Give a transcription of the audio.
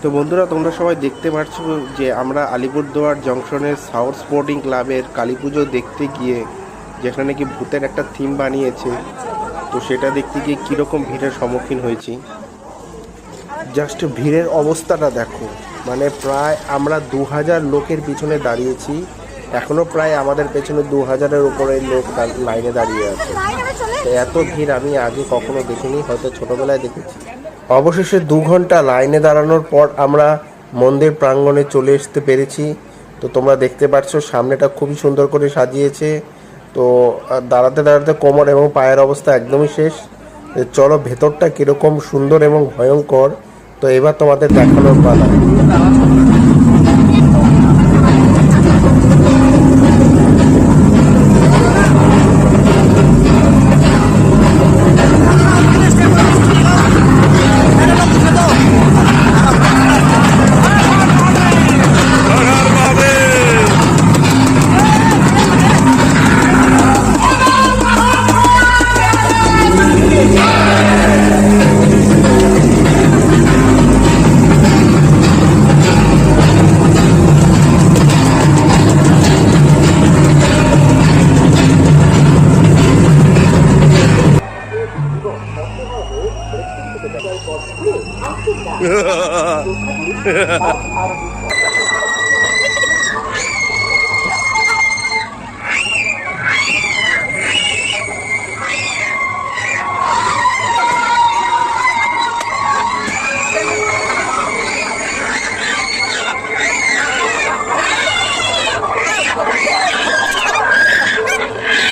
তো বন্ধুরা, তোমরা সবাই দেখতে পাচ্ছ যে আমরা আলিপুরদুয়ার জংশনের সাউথ স্পোর্টিং ক্লাবের কালী পুজো দেখতে গিয়ে, যেখানে নাকি ভূতের একটা থিম বানিয়েছে, তো সেটা দেখতে গিয়ে কীরকম ভিড়ের সম্মুখীন হয়েছি। জাস্ট ভিড়ের অবস্থাটা দেখো, মানে প্রায় আমরা 2000 লোকের পিছনে দাঁড়িয়েছি। এখনও প্রায় আমাদের পেছনে 2000-এর উপরে লোক লাইনে দাঁড়িয়ে আছে। তো এত ভিড় আমি আগে কখনো দেখিনি, হয়তো ছোটোবেলায় দেখেছি। অবশেষে 2 ঘন্টা লাইনে দাঁড়ানোর পর আমরা মন্দির প্রাঙ্গণে চলে আসতে পেরেছি। তো তোমরা দেখতে পাচ্ছ সামনেটা খুবই সুন্দর করে সাজিয়েছে। তো দাঁড়াতে দাঁড়াতে কোমর এবং পায়ের অবস্থা একদমই শেষ। চলো ভেতরটা কীরকম সুন্দর এবং ভয়ঙ্কর, তো এবার তোমাদের দেখানোর পালা।